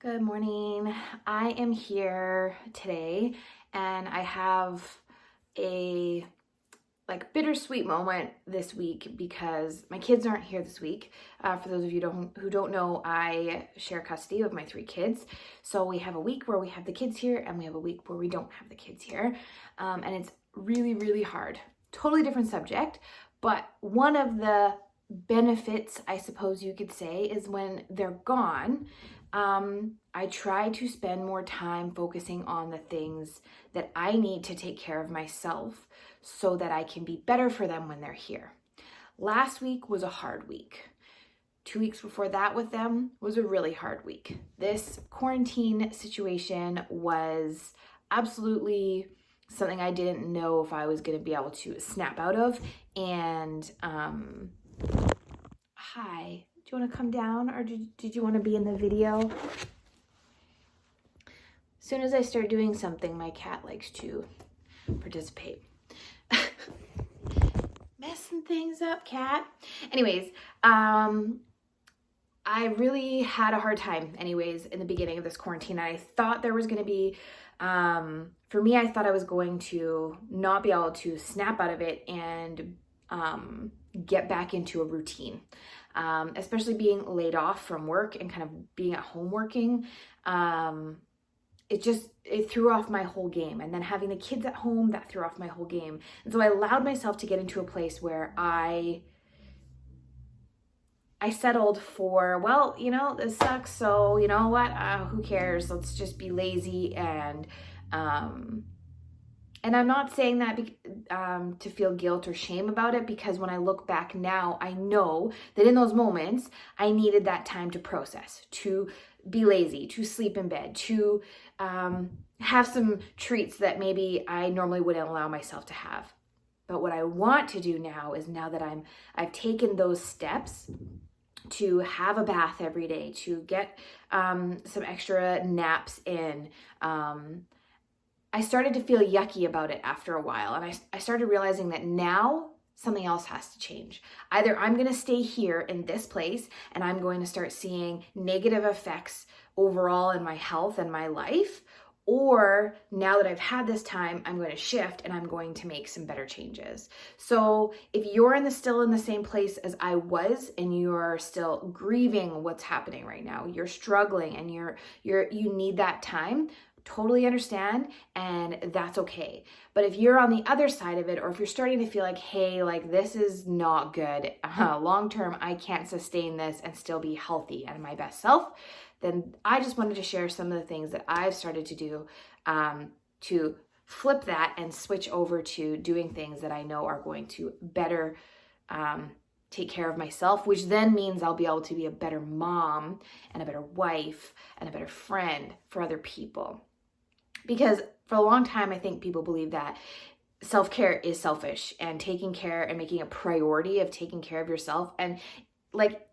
Good morning. I am here today and I have a bittersweet moment this week because my kids aren't here this week. For those of you who don't know, I share custody of my 3 kids. So we have a week where we have the kids here and we have a week where we don't have the kids here. And it's really, really hard. Totally different subject, but one of the benefits, I suppose you could say, is when they're gone, I try to spend more time focusing on the things that I need to take care of myself so that I can be better for them when they're here. Last week was a hard week. 2 weeks before that with them was a really hard week. This quarantine situation was absolutely something I didn't know if I was going to be able to snap out of. And hi, do you want to come down, or did you want to be in the video? As soon as I start doing something, my cat likes to participate. Messing things up, cat. Anyways, I really had a hard time anyways in the beginning of this quarantine. I thought there was going to be, for me, I thought I was going to not be able to snap out of it and get back into a routine. Especially being laid off from work and kind of being at home working. It threw off my whole game. And then having the kids at home, that threw off my whole game. And so I allowed myself to get into a place where I settled for, well, this sucks, so you know what, who cares? Let's just be lazy. And I'm not saying that to feel guilt or shame about it, because when I look back now, I know that in those moments, I needed that time to process, to be lazy, to sleep in bed, to have some treats that maybe I normally wouldn't allow myself to have. But what I want to do now is, now that I've taken those steps to have a bath every day, to get some extra naps in, I started to feel yucky about it after a while. And I started realizing that now something else has to change. Either I'm going to stay here in this place and I'm going to start seeing negative effects overall in my health and my life, or now that I've had this time, I'm going to shift and I'm going to make some better changes. So if you're still in the same place as I was, and you're still grieving what's happening right now, you're struggling and you need that time, totally understand, and that's okay. But if you're on the other side of it, or if you're starting to feel like, hey, like this is not good, long term, I can't sustain this and still be healthy and my best self, then I just wanted to share some of the things that I've started to do to flip that and switch over to doing things that I know are going to better take care of myself, which then means I'll be able to be a better mom and a better wife and a better friend for other people. Because for a long time, I think people believe that self-care is selfish, and taking care and making a priority of taking care of yourself. And like,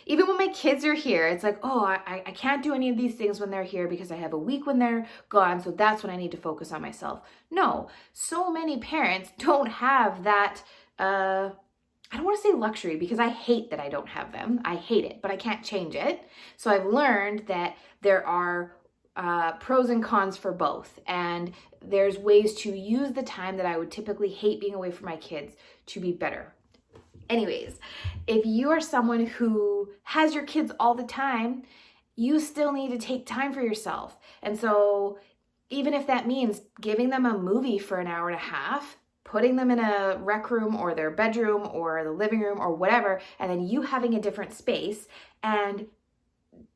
even when my kids are here, it's like, oh, I can't do any of these things when they're here because I have a week when they're gone. So that's when I need to focus on myself. No, so many parents don't have that, I don't want to say luxury, because I hate that I don't have them. I hate it, but I can't change it. So I've learned that there are pros and cons for both. And there's ways to use the time that I would typically hate being away from my kids to be better. Anyways, if you are someone who has your kids all the time, you still need to take time for yourself. And so even if that means giving them a movie for an hour and a half, putting them in a rec room or their bedroom or the living room or whatever, and then you having a different space and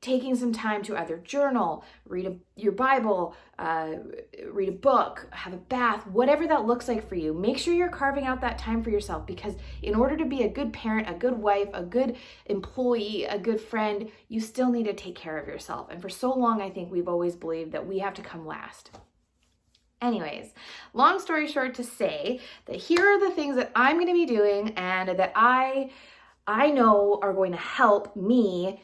taking some time to either journal, read your Bible, read a book, have a bath, whatever that looks like for you. Make sure you're carving out that time for yourself, because in order to be a good parent, a good wife, a good employee, a good friend, you still need to take care of yourself. And for so long, I think we've always believed that we have to come last. Anyways, long story short, to say that here are the things that I'm going to be doing and that I know are going to help me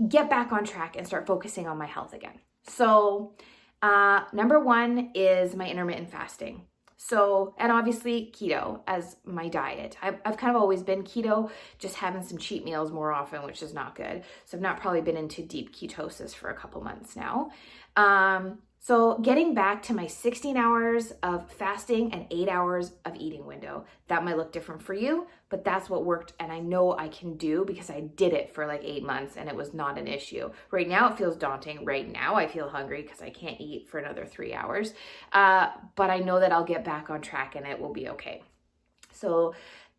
get back on track and start focusing on my health again. So number one is my intermittent fasting. So, and obviously keto as my diet. I've kind of always been keto, just having some cheat meals more often, which is not good. So I've not probably been into deep ketosis for a couple months now. So getting back to my 16 hours of fasting and 8 hours of eating window, that might look different for you, but that's what worked. And I know I can do because I did it for like 8 months and it was not an issue. Right now it feels daunting. Right now I feel hungry because I can't eat for another 3 hours. But I know that I'll get back on track and it will be okay. So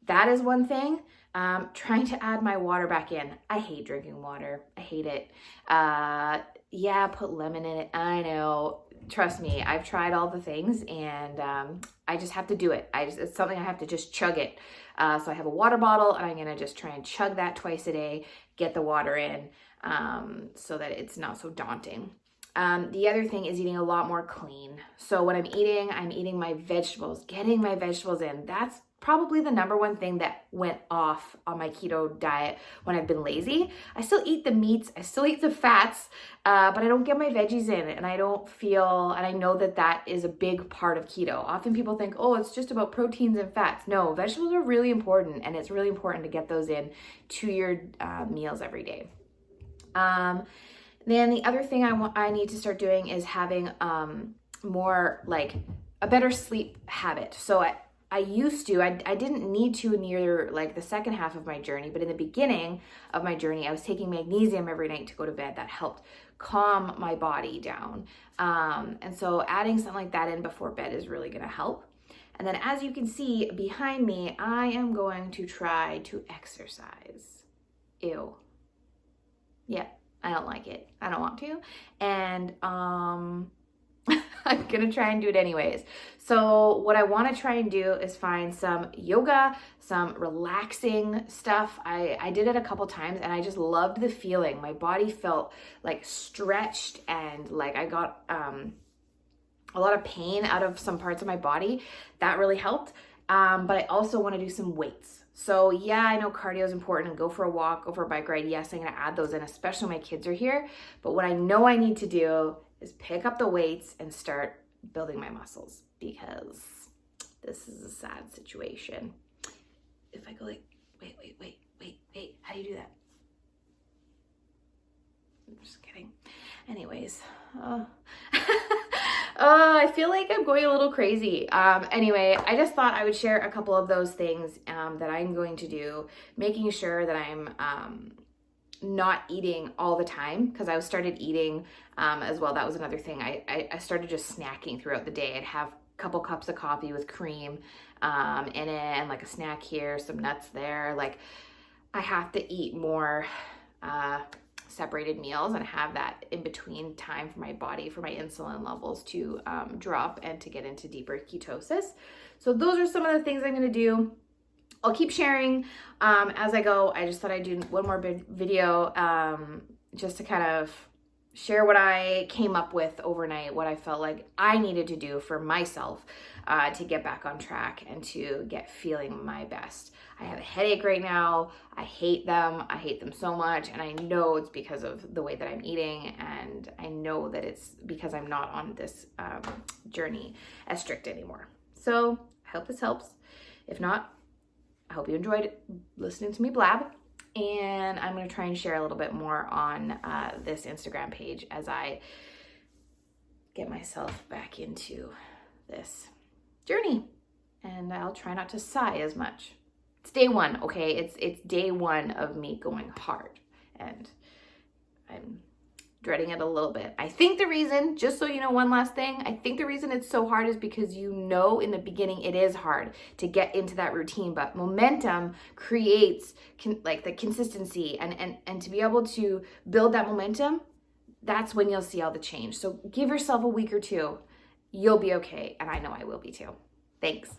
that is one thing. Trying to add my water back in. I hate drinking water. I hate it. Yeah, put lemon in it. I know. Trust me, I've tried all the things and I just have to do it. It's something I have to just chug it. So I have a water bottle and I'm going to just try and chug that twice a day, get the water in so that it's not so daunting. The other thing is eating a lot more clean. So when I'm eating my vegetables, getting my vegetables in. That's probably the number one thing that went off on my keto diet when I've been lazy. I still eat the meats, I still eat the fats, but I don't get my veggies in, and I don't feel, and I know that that is a big part of keto. Often people think, oh, it's just about proteins and fats. No, vegetables are really important, and it's really important to get those in to your meals every day. Then the other thing I need to start doing is having more like a better sleep habit. So I used to, I didn't need to near like the second half of my journey, but in the beginning of my journey, I was taking magnesium every night to go to bed. That helped calm my body down. And so adding something like that in before bed is really going to help. And then as you can see behind me, I am going to try to exercise. Ew. Yeah, I don't like it. I don't want to. And I'm gonna try and do it anyways. So what I want to try and do is find some yoga, some relaxing stuff. I did it a couple times and I just loved the feeling. My body felt like stretched and like I got a lot of pain out of some parts of my body. That really helped. But I also want to do some weights. So yeah, I know cardio is important and go for a walk, go for a bike ride. Yes, I'm going to add those in, especially when my kids are here. But what I know I need to do is pick up the weights and start building my muscles, because this is a sad situation. If I go like, wait, how do you do that? I'm just kidding. Anyways, I feel like I'm going a little crazy. Anyway, I just thought I would share a couple of those things that I'm going to do, making sure that I'm not eating all the time, because I started eating as well. That was another thing. I started just snacking throughout the day. I'd have a couple cups of coffee with cream in it and like a snack here, some nuts there. Like I have to eat more separated meals and have that in between time for my body, for my insulin levels to drop and to get into deeper ketosis. So those are some of the things I'm going to do. I'll keep sharing as I go. I just thought I'd do one more video just to kind of share what I came up with overnight, what I felt like I needed to do for myself to get back on track and to get feeling my best. I have a headache right now. I hate them. I hate them so much. And I know it's because of the way that I'm eating. And I know that it's because I'm not on this journey as strict anymore. So I hope this helps. If not, I hope you enjoyed listening to me blab. And I'm going to try and share a little bit more on this Instagram page as I get myself back into this journey. And I'll try not to sigh as much. It's day one, okay? It's day one of me going hard. And I'm dreading it a little bit. I think the reason, just so you know, one last thing, I think the reason it's so hard is because you know in the beginning it is hard to get into that routine, but momentum creates like the consistency and to be able to build that momentum, that's when you'll see all the change. So give yourself a week or two. You'll be okay, and I know I will be too. Thanks.